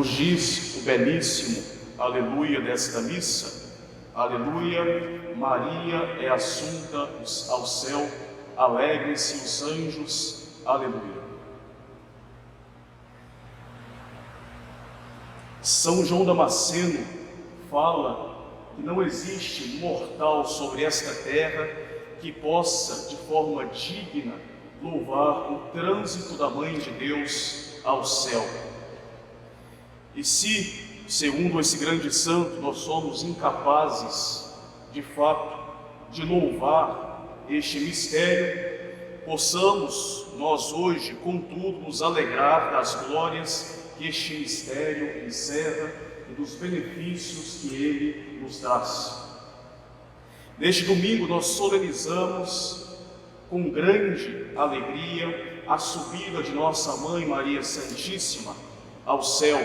Nos diz o belíssimo aleluia desta missa: aleluia, Maria é assunta ao céu, alegrem-se os anjos, aleluia. São João Damasceno fala que não existe mortal sobre esta terra que possa, de forma digna, louvar o trânsito da Mãe de Deus ao céu. E se, segundo esse grande santo, nós somos incapazes, de fato, de louvar este mistério, possamos nós hoje, contudo, nos alegrar das glórias que este mistério encerra e dos benefícios que ele nos traz. Neste domingo nós solenizamos com grande alegria a subida de nossa Mãe Maria Santíssima ao céu,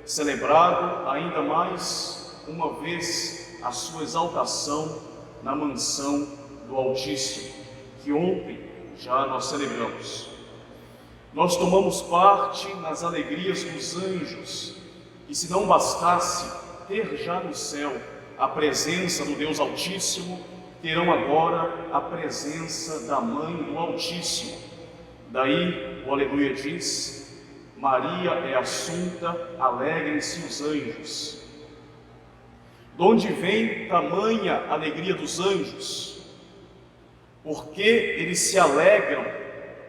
celebrado ainda mais uma vez a sua exaltação na mansão do Altíssimo, que ontem já nós celebramos. Nós tomamos parte nas alegrias dos anjos, e se não bastasse ter já no céu a presença do Deus Altíssimo, terão agora a presença da Mãe do Altíssimo. Daí o aleluia diz: Maria é assunta, alegrem-se os anjos. De onde vem tamanha alegria dos anjos? Porque eles se alegram,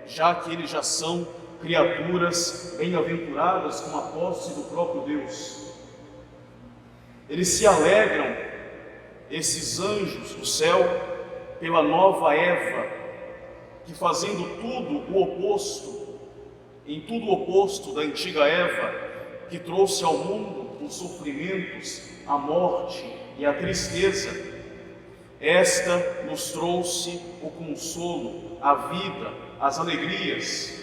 já que eles já são criaturas bem-aventuradas com a posse do próprio Deus. Eles se alegram, esses anjos do céu, pela nova Eva, que fazendo tudo o oposto, em tudo o oposto da antiga Eva, que trouxe ao mundo os sofrimentos, a morte e a tristeza, esta nos trouxe o consolo, a vida, as alegrias,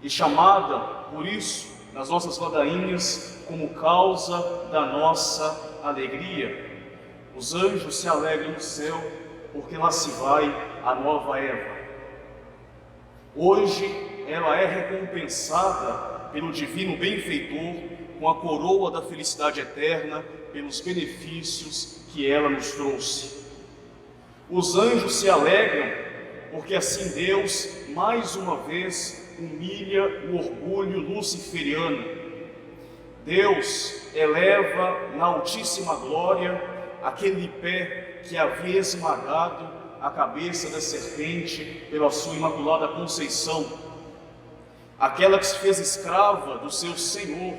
e chamada, por isso, nas nossas ladainhas, como causa da nossa alegria. Os anjos se alegram no céu, porque lá se vai a nova Eva. Hoje, ela é recompensada pelo divino benfeitor com a coroa da felicidade eterna, pelos benefícios que ela nos trouxe. Os anjos se alegram, porque assim Deus, mais uma vez, humilha o orgulho luciferiano. Deus eleva na altíssima glória aquele pé que havia esmagado a cabeça da serpente pela sua imaculada conceição, aquela que se fez escrava do seu Senhor.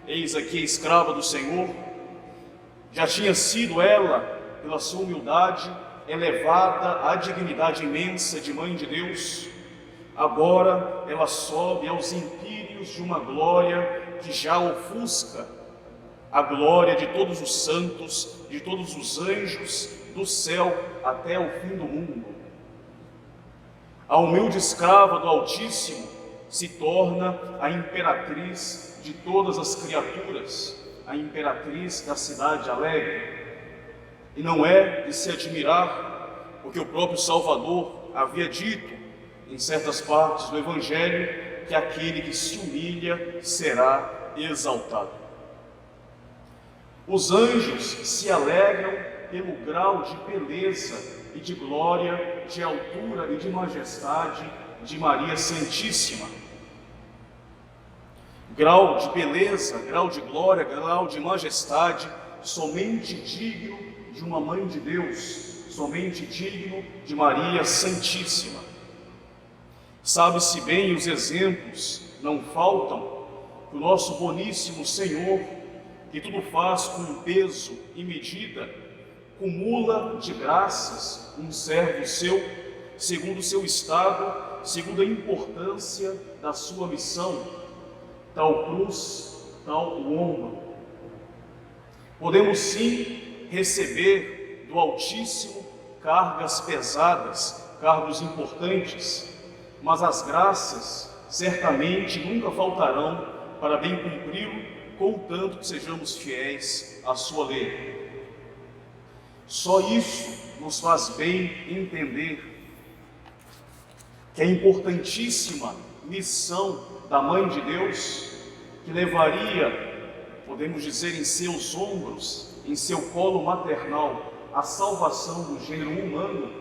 Eis aqui a escrava do Senhor. Já tinha sido ela, pela sua humildade, elevada à dignidade imensa de Mãe de Deus. Agora ela sobe aos empíreos de uma glória que já ofusca a glória de todos os santos, de todos os anjos, do céu até o fim do mundo. A humilde escrava do Altíssimo se torna a imperatriz de todas as criaturas, a imperatriz da cidade alegre. E não é de se admirar, porque o próprio Salvador havia dito em certas partes do Evangelho que aquele que se humilha será exaltado. Os anjos se alegram pelo grau de beleza e de glória, de altura e de majestade de Maria Santíssima. Grau de beleza, grau de glória, grau de majestade, somente digno de uma Mãe de Deus, somente digno de Maria Santíssima. Sabe-se bem, os exemplos não faltam, que o nosso boníssimo Senhor, que tudo faz com peso e medida, cumula de graças um servo seu, segundo o seu estado, segundo a importância da sua missão, tal cruz, tal honra. Podemos sim receber do Altíssimo cargas pesadas, cargos importantes, mas as graças certamente nunca faltarão para bem cumpri-lo, contanto que sejamos fiéis à sua lei. Só isso nos faz bem entender que a importantíssima missão da Mãe de Deus que levaria, podemos dizer, em seus ombros, em seu colo maternal, a salvação do gênero humano,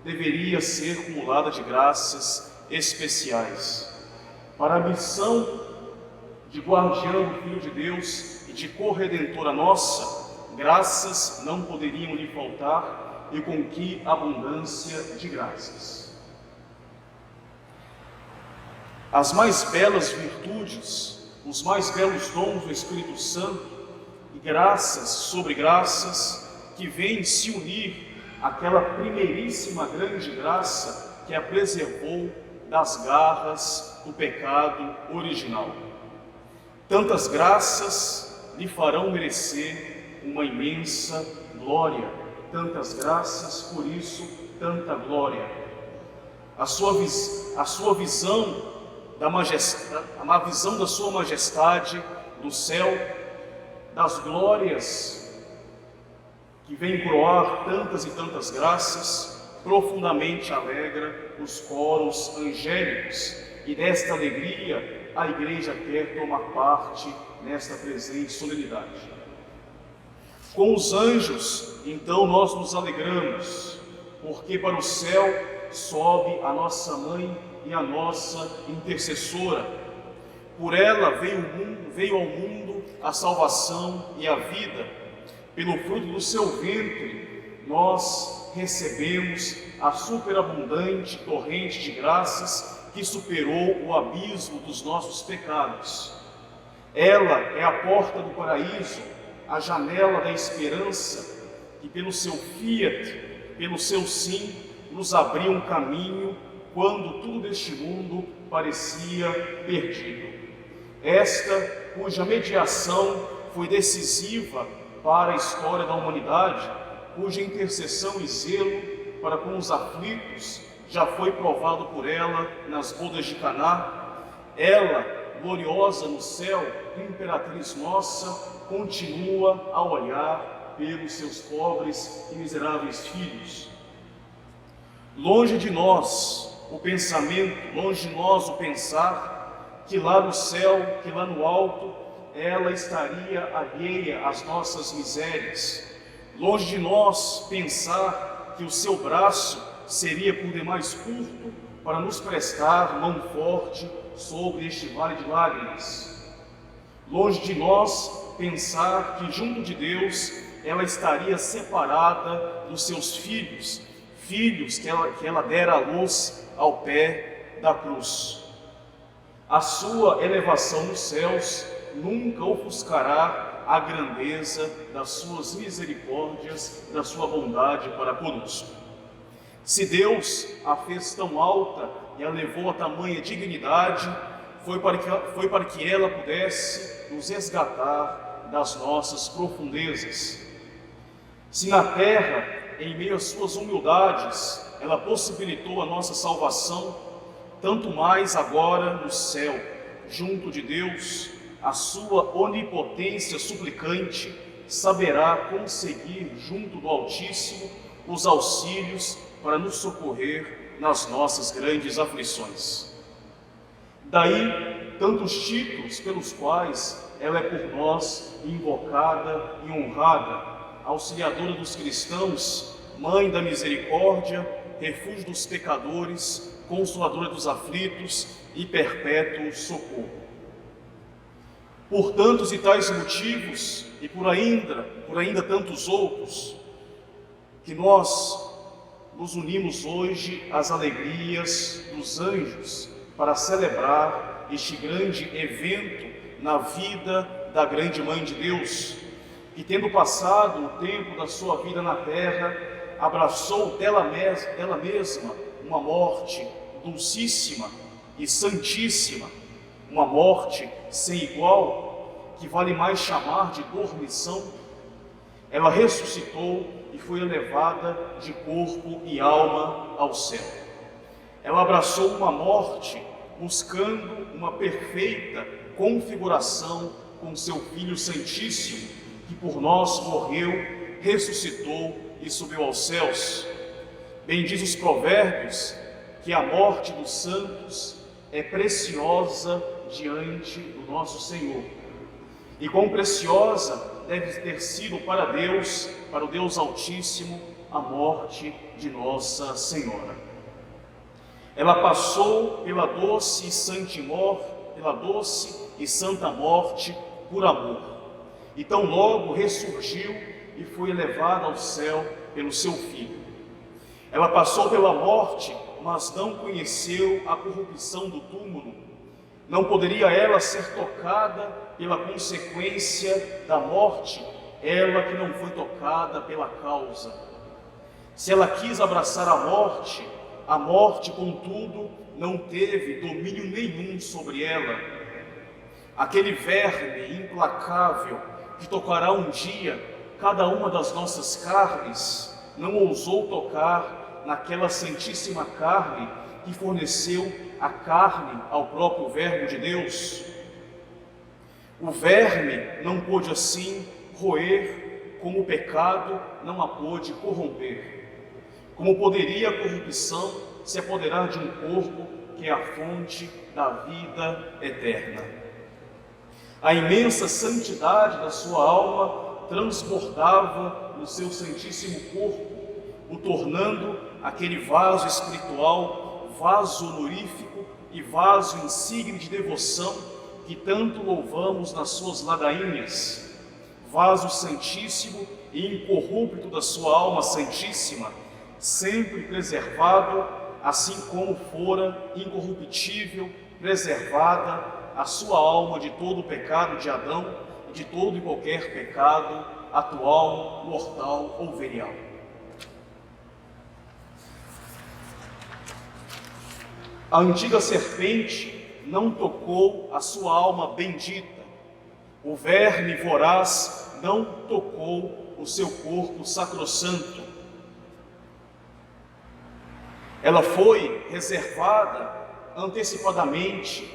deveria ser cumulada de graças especiais. Para a missão de guardião do Filho de Deus e de corredentora nossa, graças não poderiam lhe faltar, e com que abundância de graças. As mais belas virtudes, os mais belos dons do Espírito Santo, e graças sobre graças, que vêm se unir àquela primeiríssima grande graça que a preservou das garras do pecado original. Tantas graças lhe farão merecer uma imensa glória. Tantas graças, por isso, tanta glória. A sua visão da majestade, a visão da sua majestade do céu, das glórias que vem coroar tantas e tantas graças, profundamente alegra os coros angélicos, e desta alegria a Igreja quer tomar parte nesta presente solenidade. Com os anjos, então, nós nos alegramos, porque para o céu sobe a nossa mãe e a nossa intercessora. Por ela veio ao mundo a salvação e a vida. Pelo fruto do seu ventre, nós recebemos a superabundante torrente de graças que superou o abismo dos nossos pecados. Ela é a porta do paraíso, a janela da esperança, que pelo seu fiat, pelo seu sim, nos abriu um caminho quando tudo deste mundo parecia perdido. Esta, cuja mediação foi decisiva para a história da humanidade, cuja intercessão e zelo para com os aflitos já foi provado por ela nas bodas de Caná. Ela, gloriosa no céu, imperatriz nossa, continua a olhar pelos seus pobres e miseráveis filhos. Longe de nós o pensamento, longe de nós o pensar que lá no céu, que lá no alto, ela estaria alheia às nossas misérias. Longe de nós pensar que o seu braço seria por demais curto para nos prestar mão forte sobre este vale de lágrimas. Longe de nós pensar que junto de Deus ela estaria separada dos seus filhos, filhos que ela dera à luz ao pé da cruz. A sua elevação nos céus nunca ofuscará a grandeza das suas misericórdias, da sua bondade para conosco. Se Deus a fez tão alta e a levou a tamanha dignidade, foi para que ela pudesse nos resgatar das nossas profundezas. Se na terra, em meio às suas humildades, ela possibilitou a nossa salvação, tanto mais agora no céu, junto de Deus, a sua onipotência suplicante saberá conseguir junto do Altíssimo os auxílios para nos socorrer nas nossas grandes aflições. Daí, tantos títulos pelos quais ela é por nós invocada e honrada: auxiliadora dos cristãos, mãe da misericórdia, refúgio dos pecadores, consoladora dos aflitos e perpétuo socorro. Por tantos e tais motivos, e por ainda tantos outros, que nós nos unimos hoje às alegrias dos anjos para celebrar este grande evento na vida da grande Mãe de Deus, que, tendo passado o tempo da sua vida na terra, abraçou dela mesma uma morte dulcíssima e santíssima, uma morte sem igual, que vale mais chamar de dormição. Ela ressuscitou e foi elevada de corpo e alma ao céu. Ela abraçou uma morte buscando uma perfeita configuração com seu Filho Santíssimo, que por nós morreu, ressuscitou e subiu aos céus. Bem diz os provérbios que a morte dos santos é preciosa diante do nosso Senhor. E quão preciosa deve ter sido para Deus, para o Deus Altíssimo, a morte de Nossa Senhora. Ela passou pela doce e santa morte por amor, e tão logo ressurgiu e foi elevada ao céu pelo seu Filho. Ela passou pela morte, mas não conheceu a corrupção do túmulo. Não poderia ela ser tocada pela consequência da morte, ela que não foi tocada pela causa. Se ela quis abraçar a morte, contudo, não teve domínio nenhum sobre ela. Aquele verme implacável que tocará um dia cada uma das nossas carnes, não ousou tocar naquela santíssima carne que forneceu a carne ao próprio Verbo de Deus. O verme não pôde assim roer, como o pecado não a pôde corromper. Como poderia a corrupção se apoderar de um corpo que é a fonte da vida eterna? A imensa santidade da sua alma transbordava no seu santíssimo corpo, o tornando aquele vaso espiritual, vaso honorífico e vaso insigne de devoção que tanto louvamos nas suas ladainhas, vaso santíssimo e incorrupto da sua alma santíssima, sempre preservado, assim como fora incorruptível, preservada a sua alma de todo o pecado de Adão e de todo e qualquer pecado atual, mortal ou venial. A antiga serpente não tocou a sua alma bendita, o verme voraz não tocou o seu corpo sacrossanto. Ela foi reservada antecipadamente,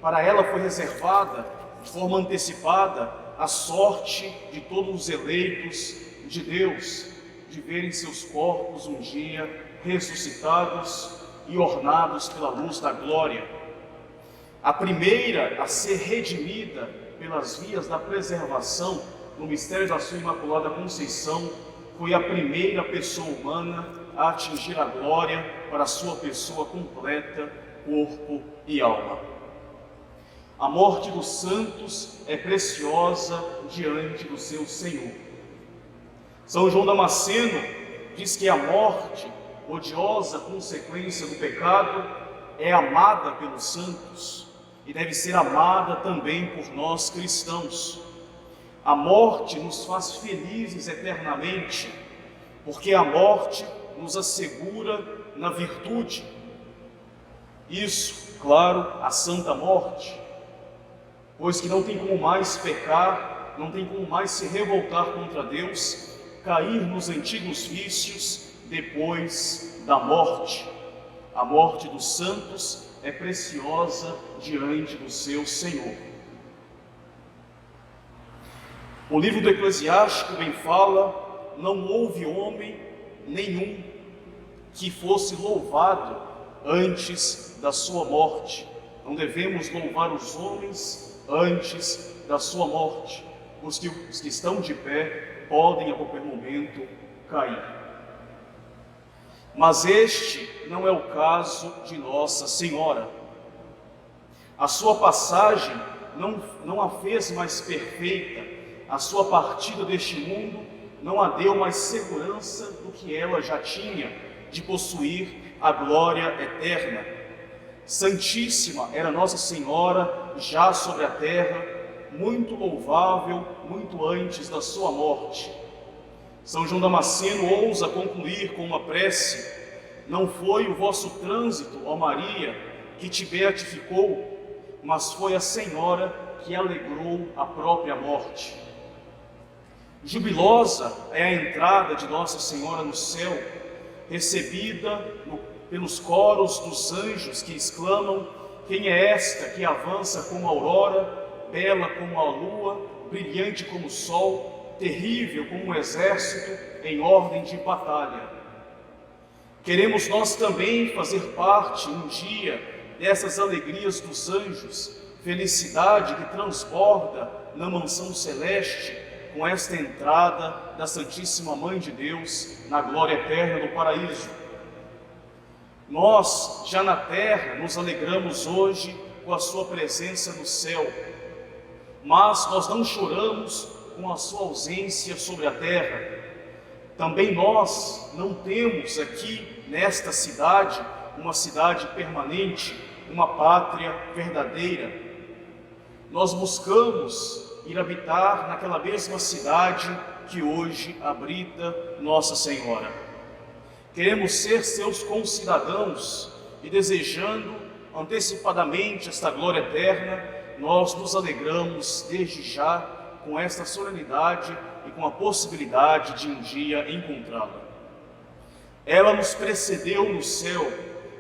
para ela foi reservada de forma antecipada a sorte de todos os eleitos de Deus, de verem seus corpos um dia ressuscitados e ornados pela luz da glória. A primeira a ser redimida pelas vias da preservação no mistério da sua Imaculada Conceição foi a primeira pessoa humana a atingir a glória para a sua pessoa completa, corpo e alma. A morte dos santos é preciosa diante do seu Senhor. São João Damasceno diz que a morte, odiosa consequência do pecado, é amada pelos santos e deve ser amada também por nós cristãos. A morte nos faz felizes eternamente, porque a morte nos assegura na virtude. Isso, claro, a santa morte, pois que não tem como mais pecar, não tem como mais se revoltar contra Deus, cair nos antigos vícios depois da morte. A morte dos santos é preciosa diante do seu Senhor. O livro do Eclesiástico bem fala: não houve homem nenhum que fosse louvado antes da sua morte. Não devemos louvar os homens antes da sua morte. Os que estão de pé podem a qualquer momento cair. Mas este não é o caso de Nossa Senhora. A sua passagem não a fez mais perfeita, a sua partida deste mundo não a deu mais segurança do que ela já tinha de possuir a glória eterna. Santíssima era Nossa Senhora já sobre a terra, muito louvável, muito antes da sua morte. São João Damasceno ousa concluir com uma prece: não foi o vosso trânsito, ó Maria, que te beatificou, mas foi a Senhora que alegrou a própria morte. Jubilosa é a entrada de Nossa Senhora no céu, recebida pelos coros dos anjos que exclamam: quem é esta que avança como a aurora, bela como a lua, brilhante como o sol, terrível como um exército em ordem de batalha? Queremos nós também fazer parte um dia dessas alegrias dos anjos, felicidade que transborda na mansão celeste com esta entrada da Santíssima Mãe de Deus na glória eterna do paraíso. Nós, já na terra, nos alegramos hoje com a sua presença no céu, mas nós não choramos com a sua ausência sobre a terra. Também nós não temos aqui nesta cidade uma cidade permanente, uma pátria verdadeira. Nós buscamos ir habitar naquela mesma cidade que hoje habita Nossa Senhora. Queremos ser seus concidadãos e, desejando antecipadamente esta glória eterna, nós nos alegramos desde já com esta solenidade e com a possibilidade de um dia encontrá-la. Ela nos precedeu no céu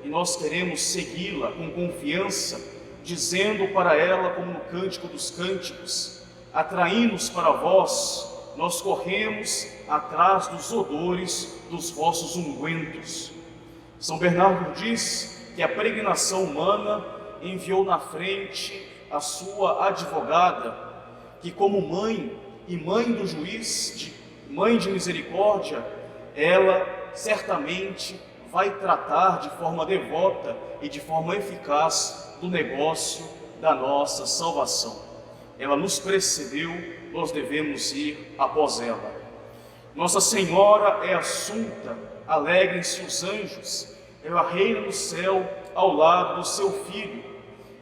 e nós queremos segui-la com confiança, dizendo para ela, como no Cântico dos Cânticos: atraí-nos para vós, nós corremos atrás dos odores dos vossos ungüentos. São Bernardo diz que a peregrinação humana enviou na frente a sua advogada, que como mãe e mãe do juiz, mãe de misericórdia, ela certamente vai tratar de forma devota e de forma eficaz do negócio da nossa salvação. Ela nos precedeu, nós devemos ir após ela. Nossa Senhora é assunta, alegrem-se os anjos, ela reina no céu ao lado do seu Filho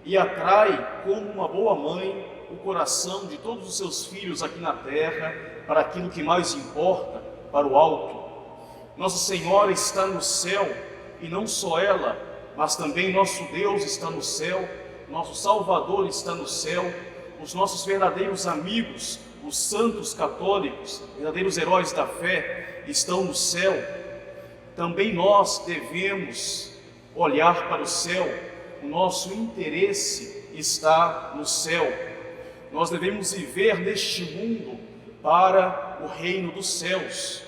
e atrai, como uma boa mãe, o coração de todos os seus filhos aqui na terra para aquilo que mais importa, para o alto. Nossa Senhora está no céu, e não só ela, mas também nosso Deus está no céu, nosso Salvador está no céu, os nossos verdadeiros amigos, os santos católicos, verdadeiros heróis da fé, estão no céu. Também nós devemos olhar para o céu, o nosso interesse está no céu. Nós devemos viver neste mundo para o reino dos céus,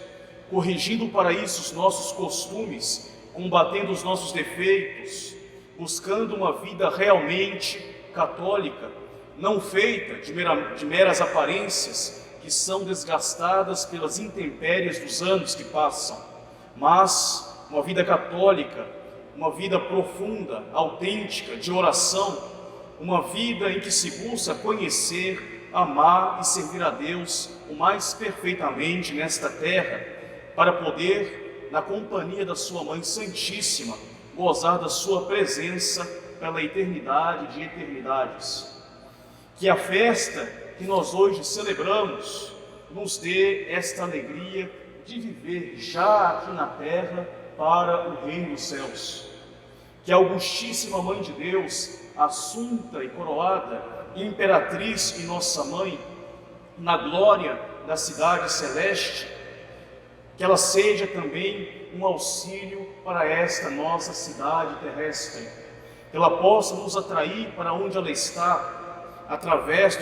corrigindo para isso os nossos costumes, combatendo os nossos defeitos, buscando uma vida realmente católica, não feita de meras aparências que são desgastadas pelas intempéries dos anos que passam, mas uma vida católica, uma vida profunda, autêntica, de oração, uma vida em que se busca conhecer, amar e servir a Deus o mais perfeitamente nesta terra, para poder, na companhia da sua Mãe Santíssima, gozar da sua presença pela eternidade de eternidades. Que a festa que nós hoje celebramos nos dê esta alegria de viver já aqui na terra para o reino dos céus. Que a Augustíssima Mãe de Deus, assunta e coroada, imperatriz e nossa Mãe, na glória da cidade celeste, que ela seja também um auxílio para esta nossa cidade terrestre, que ela possa nos atrair para onde ela está, através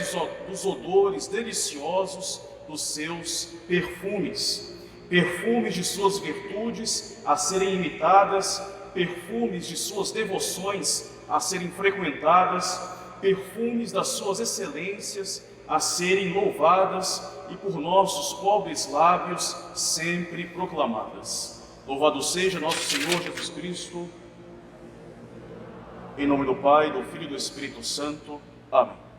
dos odores deliciosos dos seus perfumes, perfumes de suas virtudes a serem imitadas, perfumes de suas devoções a serem frequentadas, perfumes das suas excelências a serem louvadas e por nossos pobres lábios sempre proclamadas. Louvado seja nosso Senhor Jesus Cristo, em nome do Pai, do Filho e do Espírito Santo. Amém.